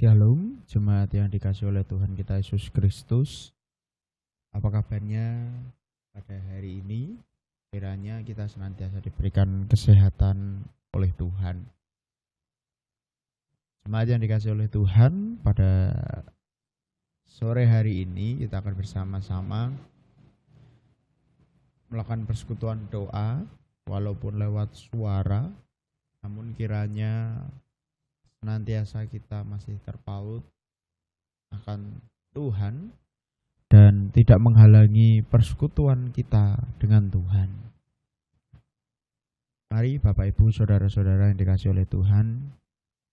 Shalom, jemaat yang dikasih oleh Tuhan kita Yesus Kristus. Apa kabarnya pada hari ini? Kiranya kita senantiasa diberikan kesehatan oleh Tuhan. Jemaat yang dikasih oleh Tuhan, pada sore hari ini kita akan bersama-sama melakukan persekutuan doa, walaupun lewat suara, namun kiranya senantiasa kita masih terpaut akan Tuhan dan tidak menghalangi persekutuan kita dengan Tuhan. Mari Bapak Ibu Saudara-saudara yang dikasih oleh Tuhan,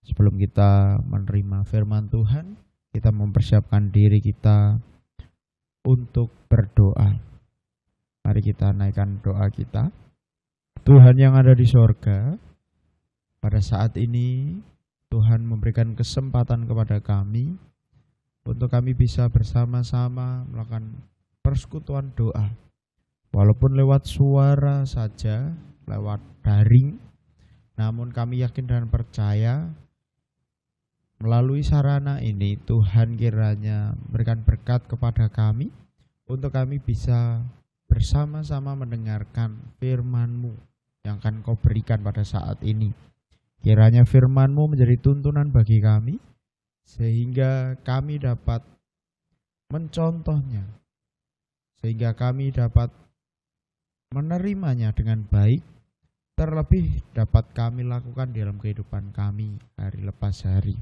sebelum kita menerima firman Tuhan, kita mempersiapkan diri kita untuk berdoa. Mari kita naikkan doa kita. Tuhan yang ada di sorga, pada saat ini Tuhan memberikan kesempatan kepada kami untuk kami bisa bersama-sama melakukan persekutuan doa. Walaupun lewat suara saja, lewat daring, namun kami yakin dan percaya melalui sarana ini Tuhan kiranya memberikan berkat kepada kami untuk kami bisa bersama-sama mendengarkan firman-Mu yang akan Kau berikan pada saat ini. Kiranya firman-Mu menjadi tuntunan bagi kami, sehingga kami dapat mencontohnya, sehingga kami dapat menerimanya dengan baik, terlebih dapat kami lakukan dalam kehidupan kami hari lepas hari.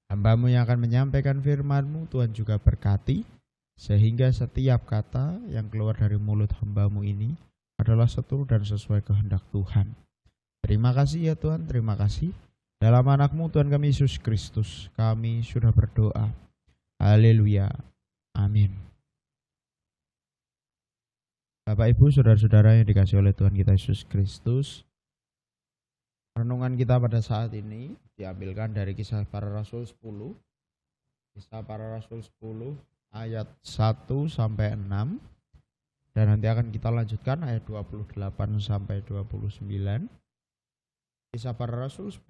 Hamba-Mu yang akan menyampaikan firman-Mu, Tuhan juga berkati, sehingga setiap kata yang keluar dari mulut hamba-Mu ini adalah seturut dan sesuai kehendak Tuhan. Terima kasih ya Tuhan, terima kasih. Dalam anak-Mu Tuhan kami Yesus Kristus, kami sudah berdoa. Haleluya. Amin. Bapak Ibu Saudara-saudara yang dikasih oleh Tuhan kita Yesus Kristus, renungan kita pada saat ini diambilkan dari Kisah Para Rasul 10. Kisah Para Rasul 10 ayat 1 sampai 6. Dan nanti akan kita lanjutkan ayat 28 sampai 29. Kisah Para Rasul 10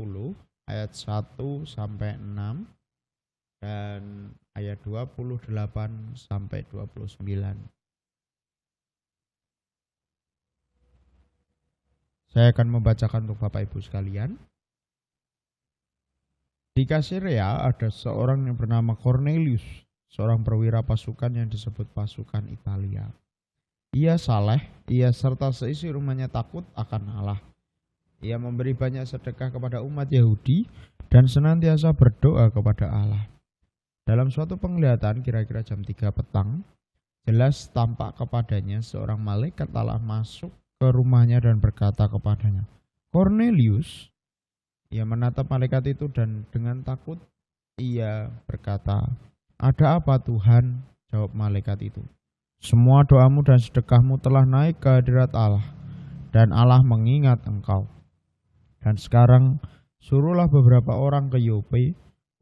ayat 1 sampai 6 dan ayat 28 sampai 29. Saya akan membacakan untuk Bapak Ibu sekalian. Di Kaesarea ada seorang yang bernama Cornelius, seorang perwira pasukan yang disebut pasukan Italia. Ia saleh, ia serta seisi rumahnya takut akan Allah. Ia memberi banyak sedekah kepada umat Yahudi dan senantiasa berdoa kepada Allah. Dalam suatu penglihatan kira-kira jam 3 petang, jelas tampak kepadanya seorang malaikat Allah masuk ke rumahnya dan berkata kepadanya, "Cornelius." Ia menatap malaikat itu dan dengan takut ia berkata, "Ada apa Tuhan?" Jawab malaikat itu, "Semua doamu dan sedekahmu telah naik ke hadirat Allah, dan Allah mengingat engkau. Dan sekarang suruhlah beberapa orang ke Yope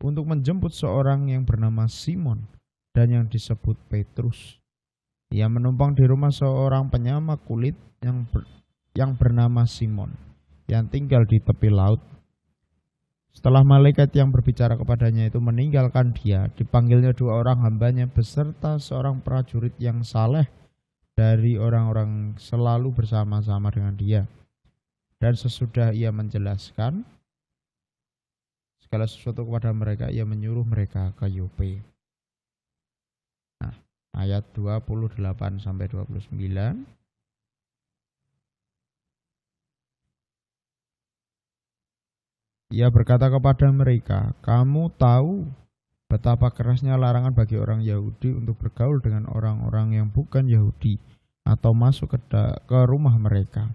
untuk menjemput seorang yang bernama Simon dan yang disebut Petrus. Ia menumpang di rumah seorang penyamak kulit yang bernama Simon, yang tinggal di tepi laut." Setelah malaikat yang berbicara kepadanya itu meninggalkan dia, dipanggilnya 2 orang hambanya beserta seorang prajurit yang saleh dari orang-orang selalu bersama-sama dengan dia. Dan sesudah ia menjelaskan segala sesuatu kepada mereka, ia menyuruh mereka ke Yope. Nah, ayat 28 sampai 29. Ia berkata kepada mereka, "Kamu tahu betapa kerasnya larangan bagi orang Yahudi untuk bergaul dengan orang-orang yang bukan Yahudi atau masuk ke rumah mereka.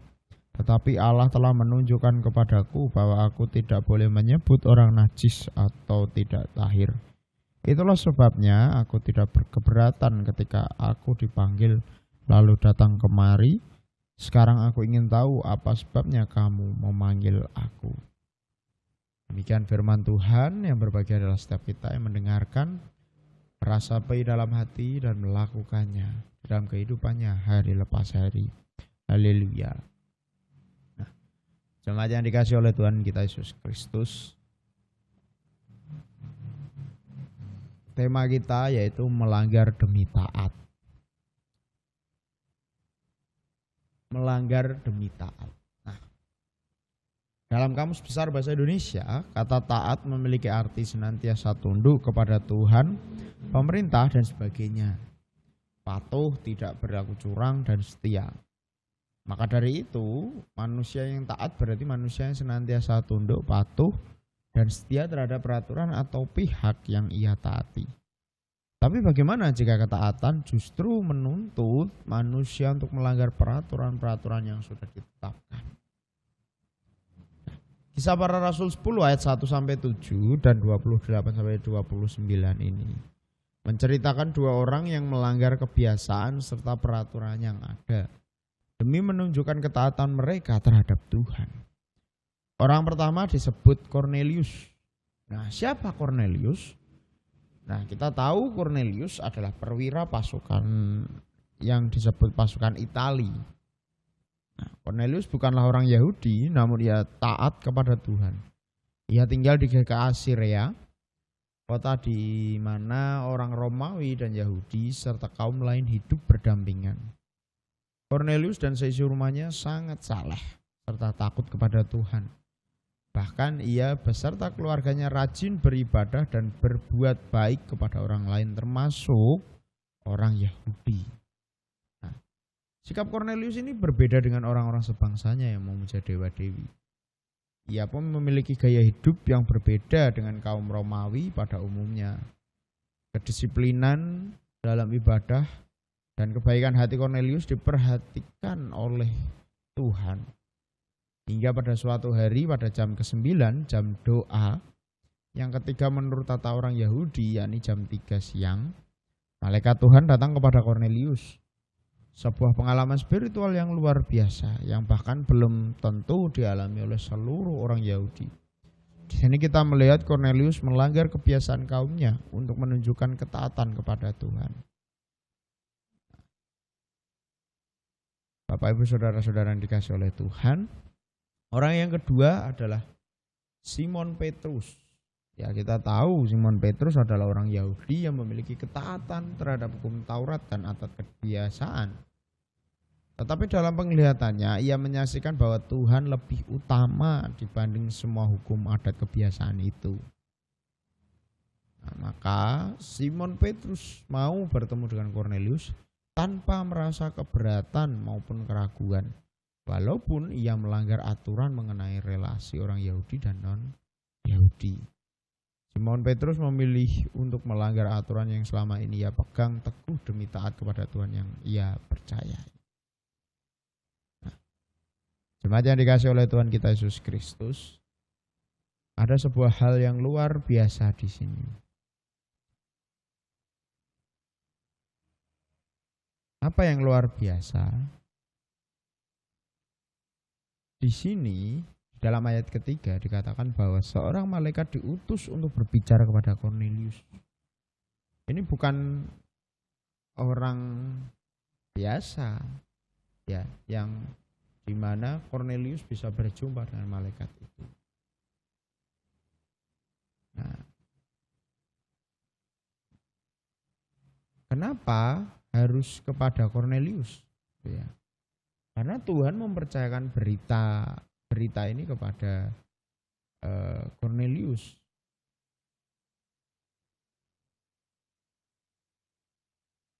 Tetapi Allah telah menunjukkan kepadaku bahwa aku tidak boleh menyebut orang najis atau tidak tahir. Itulah sebabnya aku tidak berkeberatan ketika aku dipanggil lalu datang kemari. Sekarang aku ingin tahu apa sebabnya kamu memanggil aku." Demikian firman Tuhan. Yang berbahagia adalah setiap kita yang mendengarkan, meresapi dalam hati dan melakukannya dalam kehidupannya hari lepas hari. Haleluya. Jemaat yang dikasih oleh Tuhan kita Yesus Kristus, tema kita yaitu melanggar demi taat. Melanggar demi taat. Nah, dalam Kamus Besar Bahasa Indonesia, kata taat memiliki arti senantiasa tunduk kepada Tuhan, pemerintah, dan sebagainya. Patuh, tidak berlaku curang, dan setia. Maka dari itu, manusia yang taat berarti manusia yang senantiasa tunduk, patuh, dan setia terhadap peraturan atau pihak yang ia taati. Tapi bagaimana jika ketaatan justru menuntut manusia untuk melanggar peraturan-peraturan yang sudah ditetapkan? Kisah Para Rasul 10 ayat 1-7 dan 28-29 ini menceritakan dua orang yang melanggar kebiasaan serta peraturan yang ada demi menunjukkan ketaatan mereka terhadap Tuhan. Orang pertama disebut Kornelius. Nah, siapa Kornelius? Nah, kita tahu Kornelius adalah perwira pasukan yang disebut pasukan Itali. Nah, Kornelius bukanlah orang Yahudi, namun ia taat kepada Tuhan. Ia tinggal di GKA Syria, kota di mana orang Romawi dan Yahudi serta kaum lain hidup berdampingan. Kornelius dan seisi rumahnya sangat saleh serta takut kepada Tuhan. Bahkan ia beserta keluarganya rajin beribadah dan berbuat baik kepada orang lain termasuk orang Yahudi. Nah, sikap Kornelius ini berbeda dengan orang-orang sebangsanya yang memuja dewa-dewi. Ia pun memiliki gaya hidup yang berbeda dengan kaum Romawi pada umumnya. Kedisiplinan dalam ibadah dan kebaikan hati Kornelius diperhatikan oleh Tuhan. Hingga pada suatu hari pada jam ke-9, jam doa, yang ketiga menurut tata orang Yahudi, yakni jam 3 siang, malaikat Tuhan datang kepada Kornelius. Sebuah pengalaman spiritual yang luar biasa, yang bahkan belum tentu dialami oleh seluruh orang Yahudi. Di sini kita melihat Kornelius melanggar kebiasaan kaumnya untuk menunjukkan ketaatan kepada Tuhan. Bapak Ibu Saudara-saudara yang dikasihi oleh Tuhan, orang yang kedua adalah Simon Petrus. Ya, kita tahu Simon Petrus adalah orang Yahudi yang memiliki ketaatan terhadap hukum Taurat dan adat kebiasaan. Tetapi dalam penglihatannya ia menyaksikan bahwa Tuhan lebih utama dibanding semua hukum adat kebiasaan itu. Nah, maka Simon Petrus mau bertemu dengan Kornelius tanpa merasa keberatan maupun keraguan. Walaupun ia melanggar aturan mengenai relasi orang Yahudi dan non-Yahudi. Simon Petrus memilih untuk melanggar aturan yang selama ini ia pegang teguh demi taat kepada Tuhan yang ia percayai. Nah, jemaat yang dikasihi oleh Tuhan kita Yesus Kristus, ada sebuah hal yang luar biasa di sini. Apa yang luar biasa? Di sini dalam ayat ketiga dikatakan bahwa seorang malaikat diutus untuk berbicara kepada Kornelius. Ini bukan orang biasa, ya, yang dimana Kornelius bisa berjumpa dengan malaikat itu. Nah, kenapa harus kepada Kornelius? Ya. Karena Tuhan mempercayakan berita ini kepada Kornelius.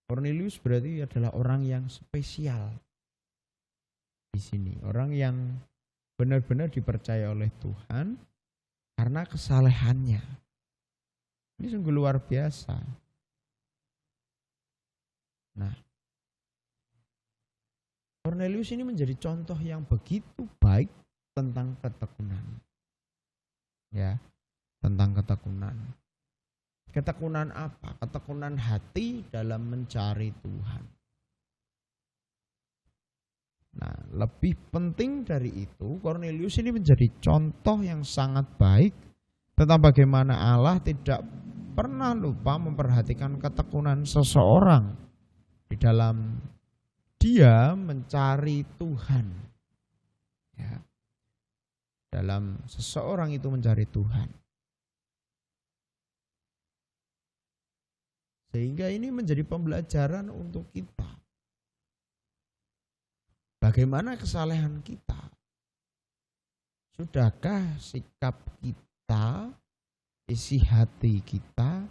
Kornelius berarti adalah orang yang spesial di sini, orang yang benar-benar dipercaya oleh Tuhan karena kesalehannya. Ini sungguh luar biasa. Nah, Kornelius ini menjadi contoh yang begitu baik tentang ketekunan. Ya, tentang ketekunan. Ketekunan apa? Ketekunan hati dalam mencari Tuhan. Nah, lebih penting dari itu, Kornelius ini menjadi contoh yang sangat baik tentang bagaimana Allah tidak pernah lupa memperhatikan ketekunan seseorang di dalam dia mencari Tuhan. Ya. Dalam seseorang itu mencari Tuhan. Sehingga ini menjadi pembelajaran untuk kita. Bagaimana kesalehan kita? Sudahkah sikap kita, isi hati kita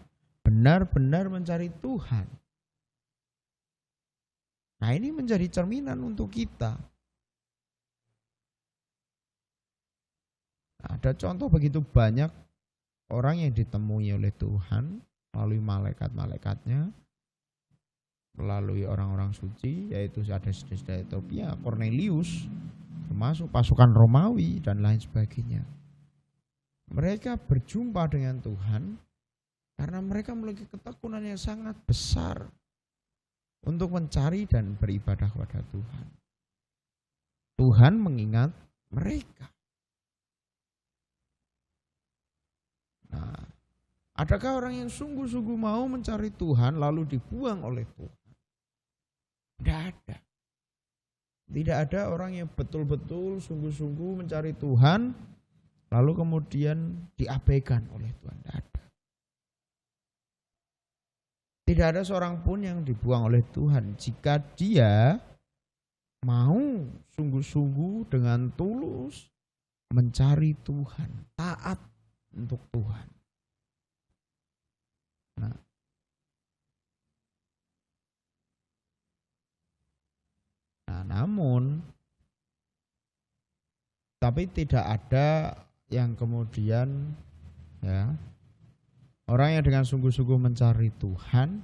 benar-benar mencari Tuhan? Nah, ini menjadi cerminan untuk kita. Ada contoh begitu banyak orang yang ditemui oleh Tuhan melalui malaikat-malaikatnya, melalui orang-orang suci, yaitu ada saudara Ethiopia, Cornelius, termasuk pasukan Romawi dan lain sebagainya. Mereka berjumpa dengan Tuhan karena mereka memiliki ketekunan yang sangat besar untuk mencari dan beribadah kepada Tuhan. Tuhan mengingat mereka. Nah, adakah orang yang sungguh-sungguh mau mencari Tuhan lalu dibuang oleh Tuhan? Tidak ada. Tidak ada orang yang betul-betul sungguh-sungguh mencari Tuhan lalu kemudian diabaikan oleh Tuhan. Tidak ada. Tidak ada seorang pun yang dibuang oleh Tuhan jika dia mau sungguh-sungguh dengan tulus mencari Tuhan, taat untuk Tuhan. Nah, namun tapi tidak ada yang kemudian ya orang yang dengan sungguh-sungguh mencari Tuhan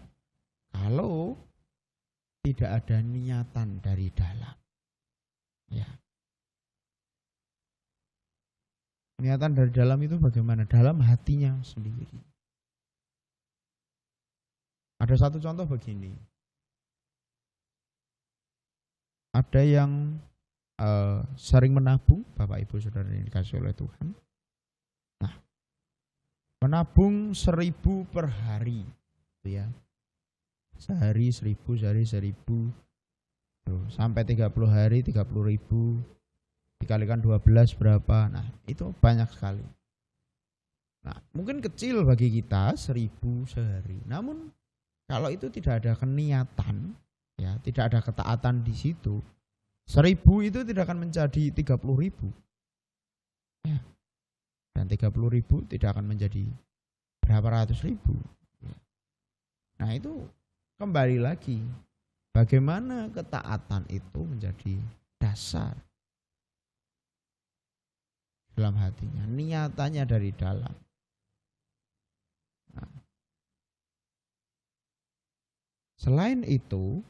kalau tidak ada niatan dari dalam. Ya. Niatan dari dalam itu bagaimana? Dalam hatinya sendiri. Ada satu contoh begini. Ada yang sering menabung, Bapak Ibu Saudara yang dikasih oleh Tuhan. Nah, menabung 1.000 per hari, gitu ya. Sehari 1.000, sehari 1.000, sampai 30 hari 30.000, dikalikan 12 berapa? Nah, itu banyak sekali. Nah, mungkin kecil bagi kita 1.000 sehari. Namun kalau itu tidak ada keniatan, ya, tidak ada ketaatan di situ, 1.000 itu tidak akan menjadi 30.000. Ya. Dan 30.000 tidak akan menjadi berapa ratus ribu. Ya. Nah, itu kembali lagi bagaimana ketaatan itu menjadi dasar dalam hatinya, niatannya dari dalam. Nah, selain itu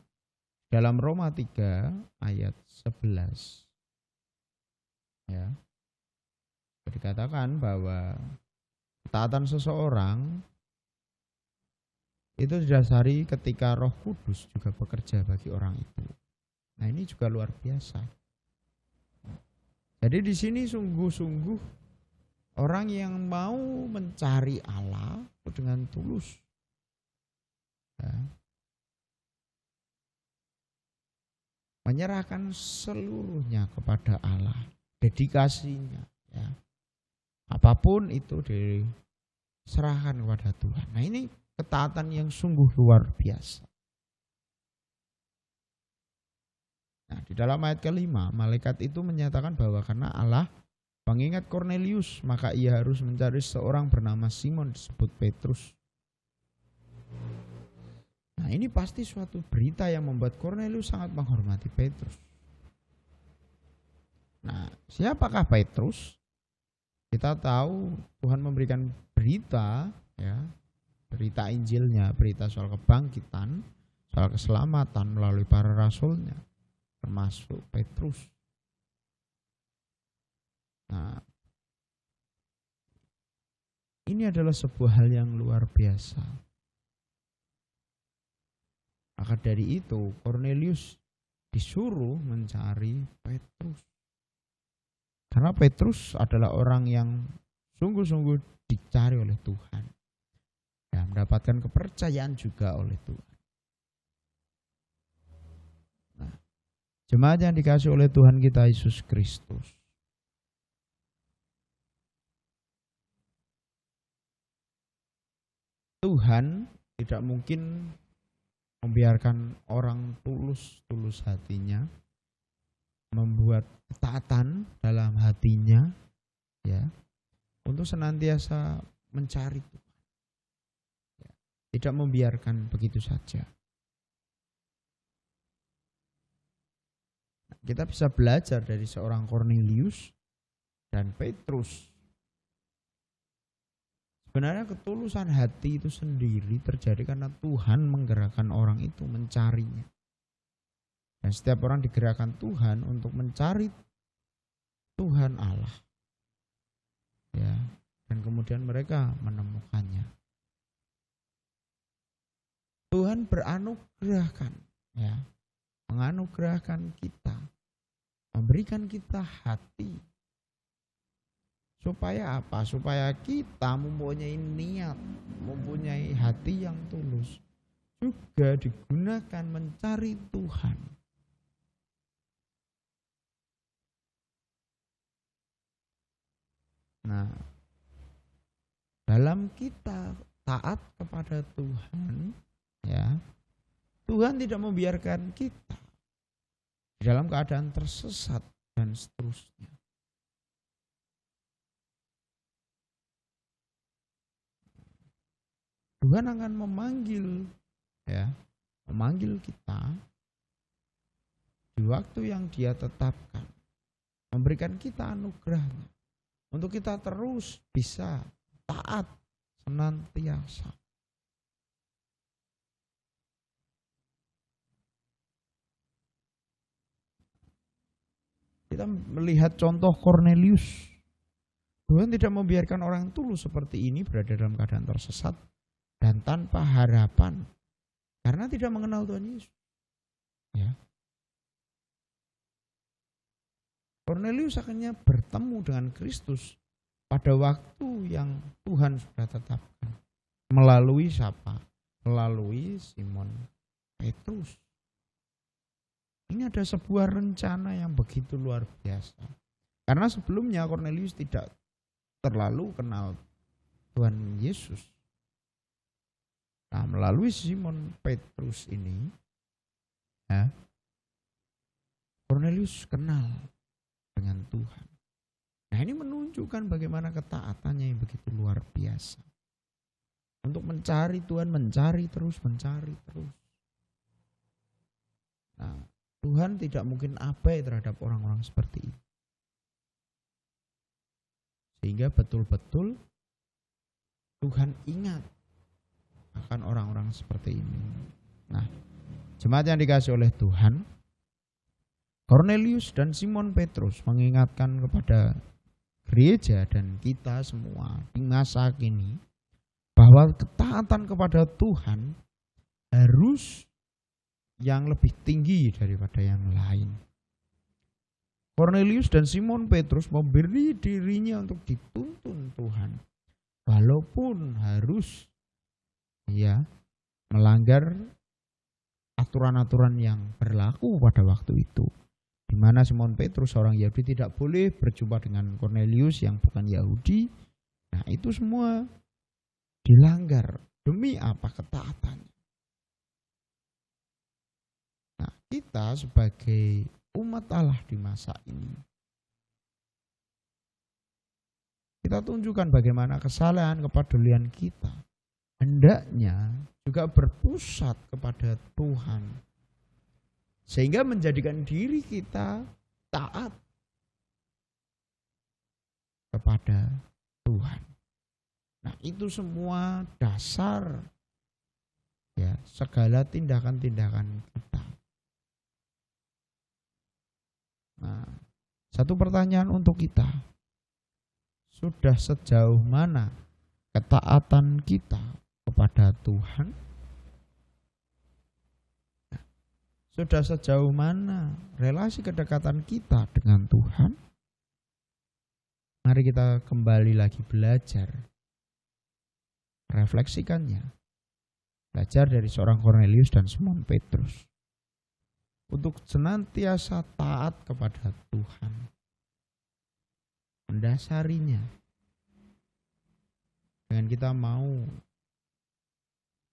dalam Roma 3 ayat 11 ya, dikatakan bahwa ketaatan seseorang itu didasari ketika Roh Kudus juga bekerja bagi orang itu. Nah, ini juga luar biasa. Jadi di sini sungguh-sungguh orang yang mau mencari Allah dengan tulus. Ya. Menyerahkan seluruhnya kepada Allah, dedikasinya, ya. Apapun itu diserahkan kepada Tuhan. Nah, ini ketaatan yang sungguh luar biasa. Nah, di dalam ayat kelima, malaikat itu menyatakan bahwa karena Allah mengingat Cornelius, maka ia harus mencari seorang bernama Simon disebut Petrus. Nah, ini pasti suatu berita yang membuat Cornelius sangat menghormati Petrus. Nah, siapakah Petrus? Kita tahu Tuhan memberikan berita, ya, berita Injilnya, berita soal kebangkitan, soal keselamatan melalui para rasulnya, termasuk Petrus. Nah, ini adalah sebuah hal yang luar biasa. Maka dari itu Cornelius disuruh mencari Petrus. Karena Petrus adalah orang yang sungguh-sungguh dicari oleh Tuhan. Dan mendapatkan kepercayaan juga oleh Tuhan. Nah, jemaat yang dikasih oleh Tuhan kita Yesus Kristus. Tuhan tidak mungkin membiarkan orang tulus hatinya, membuat ketaatan dalam hatinya, ya, untuk senantiasa mencari Tuhan. Ya, tidak membiarkan begitu saja. Kita bisa belajar dari seorang Kornelius dan Petrus. Sebenarnya ketulusan hati itu sendiri terjadi karena Tuhan menggerakkan orang itu mencarinya. Dan setiap orang digerakkan Tuhan untuk mencari Tuhan Allah. Ya, dan kemudian mereka menemukannya. Tuhan beranugerahkan, ya, menganugerahkan kita, memberikan kita hati. Supaya apa? Supaya kita mempunyai niat, mempunyai hati yang tulus, juga digunakan mencari Tuhan. Nah, dalam kita taat kepada Tuhan, ya, Tuhan tidak membiarkan kita dalam keadaan tersesat dan seterusnya. Tuhan akan memanggil, ya, memanggil kita di waktu yang Dia tetapkan, memberikan kita anugerahnya untuk kita terus bisa taat senantiasa. Kita melihat contoh Kornelius. Tuhan tidak membiarkan orang tulus seperti ini berada dalam keadaan tersesat dan tanpa harapan karena tidak mengenal Tuhan Yesus. Ya. Kornelius akhirnya bertemu dengan Kristus pada waktu yang Tuhan sudah tetapkan. Melalui siapa? Melalui Simon Petrus. Ini ada sebuah rencana yang begitu luar biasa. Karena sebelumnya Kornelius tidak terlalu kenal Tuhan Yesus. Nah, melalui Simon Petrus ini, ya, Kornelius kenal dengan Tuhan. Nah, ini menunjukkan bagaimana ketaatannya yang begitu luar biasa. Untuk mencari Tuhan, mencari terus. Nah, Tuhan tidak mungkin abai terhadap orang-orang seperti ini. Sehingga betul-betul Tuhan ingat akan orang-orang seperti ini. Nah, jemaat yang dikasihi oleh Tuhan, Kornelius dan Simon Petrus mengingatkan kepada gereja dan kita semua di masa kini bahwa ketaatan kepada Tuhan harus yang lebih tinggi daripada yang lain. Kornelius dan Simon Petrus memberi dirinya untuk dituntun Tuhan, walaupun harus, ya, melanggar aturan-aturan yang berlaku pada waktu itu, di mana Simon Petrus seorang Yahudi tidak boleh berjumpa dengan Kornelius yang bukan Yahudi. Nah, itu semua dilanggar demi apa? Ketaatan. Nah, kita sebagai umat Allah di masa ini, kita tunjukkan bagaimana kesalahan kepedulian kita hendaknya juga berpusat kepada Tuhan, sehingga menjadikan diri kita taat kepada Tuhan. Nah, itu semua dasar, ya, segala tindakan-tindakan kita. Nah, satu pertanyaan untuk kita. Sudah sejauh mana ketaatan kita kepada Tuhan? Sudah sejauh mana relasi kedekatan kita dengan Tuhan? Mari kita kembali lagi belajar, refleksikannya. Belajar dari seorang Kornelius dan Simon Petrus untuk senantiasa taat kepada Tuhan. Mendasarinya dengan kita mau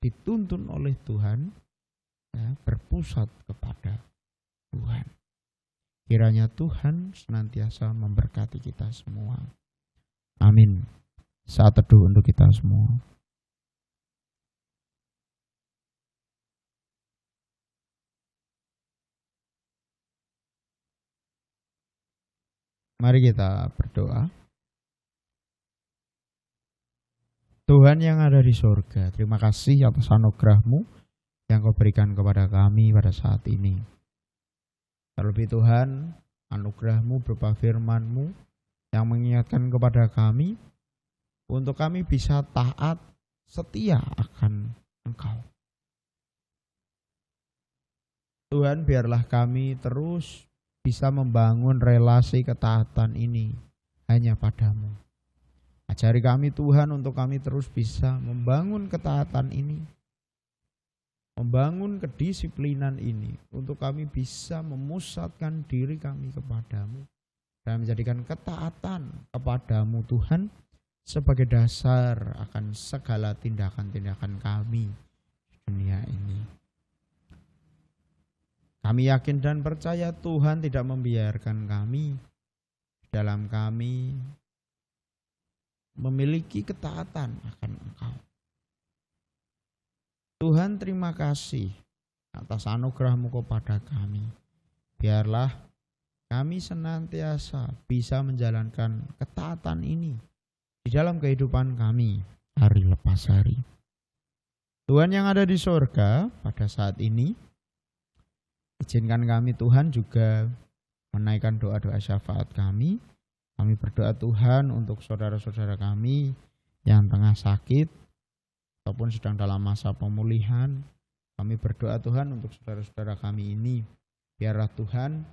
dituntun oleh Tuhan, ya, berpusat kepada Tuhan. Kiranya Tuhan senantiasa memberkati kita semua. Amin. Saat teduh untuk kita semua. Mari kita berdoa. Tuhan yang ada di surga, terima kasih atas anugerah-Mu yang Kau berikan kepada kami pada saat ini. Terlebih Tuhan, anugerah-Mu berupa firman-Mu yang mengingatkan kepada kami untuk kami bisa taat setia akan Engkau. Tuhan, biarlah kami terus bisa membangun relasi ketaatan ini hanya padamu. Ajari kami Tuhan untuk kami terus bisa membangun ketaatan ini, membangun kedisiplinan ini, untuk kami bisa memusatkan diri kami kepadamu dan menjadikan ketaatan kepadamu Tuhan sebagai dasar akan segala tindakan-tindakan kami di dunia ini. Kami yakin dan percaya Tuhan tidak membiarkan kami dalam kami memiliki ketaatan akan Engkau. Tuhan, terima kasih atas anugerah-Mu kepada kami. Biarlah kami senantiasa bisa menjalankan ketaatan ini di dalam kehidupan kami hari lepas hari. Tuhan yang ada di surga, pada saat ini izinkan kami Tuhan juga menaikkan doa-doa syafaat kami. Kami berdoa Tuhan untuk saudara-saudara kami yang tengah sakit ataupun sedang dalam masa pemulihan. Kami berdoa Tuhan untuk saudara-saudara kami ini. Biarlah Tuhan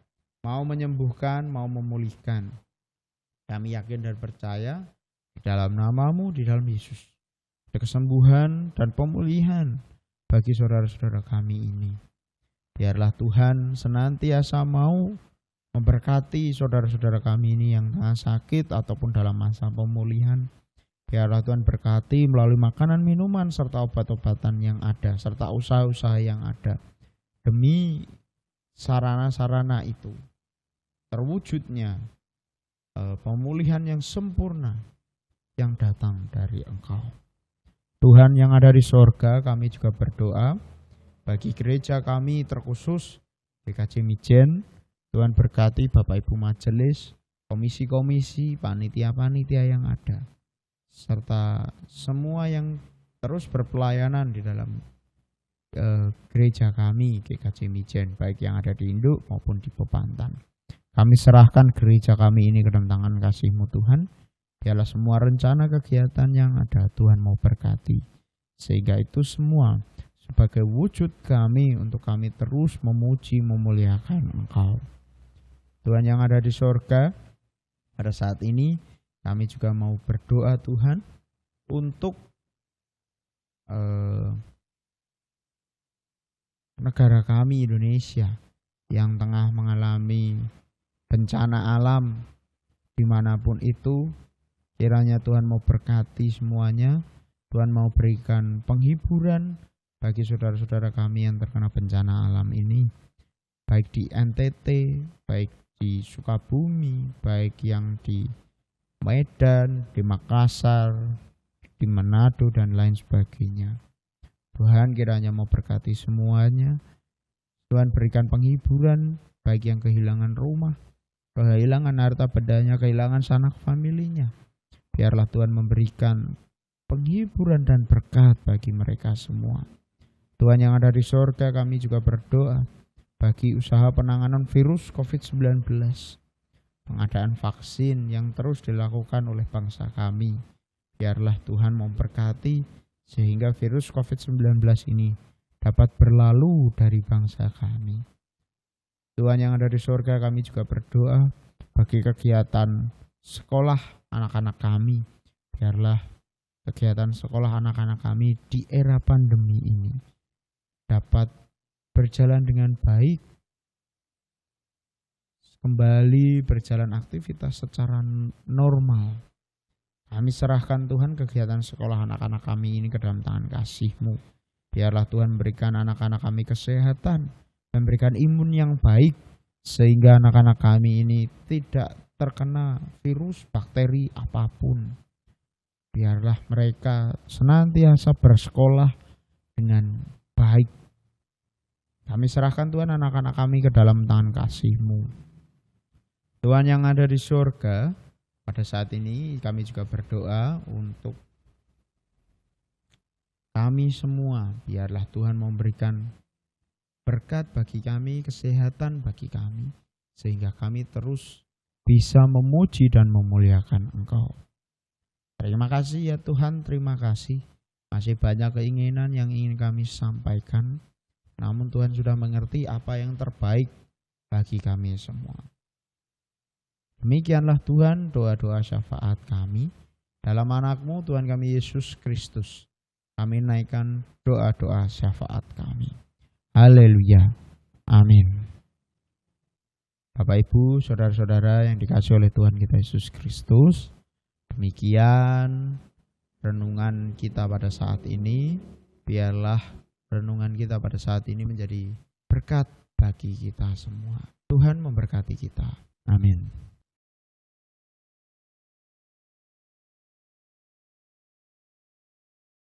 mau menyembuhkan, mau memulihkan. Kami yakin dan percaya di dalam nama-Mu, di dalam Yesus, ada kesembuhan dan pemulihan bagi saudara-saudara kami ini. Biarlah Tuhan senantiasa mau memberkati saudara-saudara kami ini yang tengah sakit ataupun dalam masa pemulihan. Biarlah Tuhan berkati melalui makanan, minuman, serta obat-obatan yang ada, serta usaha-usaha yang ada. Demi sarana-sarana itu terwujudnya pemulihan yang sempurna yang datang dari Engkau. Tuhan yang ada di sorga, kami juga berdoa bagi gereja kami terkhusus GKJ Mijen. Tuhan berkati Bapak Ibu Majelis, komisi-komisi, panitia-panitia yang ada, serta semua yang terus berpelayanan di dalam gereja kami GKJ Mijen, baik yang ada di Induk maupun di Pepantan. Kami serahkan gereja kami ini ke dalam tangan kasih-Mu Tuhan. Biarlah semua rencana kegiatan yang ada Tuhan mau berkati, sehingga itu semua sebagai wujud kami untuk kami terus memuji memuliakan Engkau. Tuhan yang ada di sorga, pada saat ini kami juga mau berdoa Tuhan untuk negara kami Indonesia yang tengah mengalami bencana alam dimanapun itu. Kiranya Tuhan mau berkati semuanya. Tuhan mau berikan penghiburan bagi saudara-saudara kami yang terkena bencana alam ini, baik di NTT, baik di Sukabumi, baik yang di Medan, di Makassar, di Manado, dan lain sebagainya. Tuhan kiranya mau berkati semuanya. Tuhan berikan penghiburan bagi yang kehilangan rumah, kehilangan harta bendanya, kehilangan sanak familinya. Biarlah Tuhan memberikan penghiburan dan berkat bagi mereka semua. Tuhan yang ada di sorga, kami juga berdoa bagi usaha penanganan virus COVID-19, pengadaan vaksin yang terus dilakukan oleh bangsa kami. Biarlah Tuhan memberkati sehingga virus COVID-19 ini dapat berlalu dari bangsa kami. Tuhan yang ada di sorga, kami juga berdoa bagi kegiatan sekolah anak-anak kami. Biarlah kegiatan sekolah anak-anak kami di era pandemi ini dapat berjalan dengan baik, kembali berjalan aktivitas secara normal. Kami serahkan Tuhan kegiatan sekolah anak-anak kami ini ke dalam tangan kasih-Mu. Biarlah Tuhan berikan anak-anak kami kesehatan, memberikan imun yang baik, sehingga anak-anak kami ini tidak terkena virus, bakteri apapun. Biarlah mereka senantiasa bersekolah dengan baik. Kami serahkan Tuhan anak-anak kami ke dalam tangan kasih-Mu. Tuhan yang ada di surga, pada saat ini kami juga berdoa untuk kami semua. Biarlah Tuhan memberikan berkat bagi kami, kesehatan bagi kami, sehingga kami terus bisa memuji dan memuliakan Engkau. Terima kasih ya Tuhan, terima kasih. Masih banyak keinginan yang ingin kami sampaikan, namun Tuhan sudah mengerti apa yang terbaik bagi kami semua. Demikianlah Tuhan doa-doa syafaat kami. Dalam anak-Mu Tuhan kami Yesus Kristus, kami naikkan doa-doa syafaat kami. Haleluya. Amin. Bapak Ibu, saudara-saudara yang dikasihi oleh Tuhan kita Yesus Kristus, demikian renungan kita pada saat ini. Biarlah renungan kita pada saat ini menjadi berkat bagi kita semua. Tuhan memberkati kita. Amin.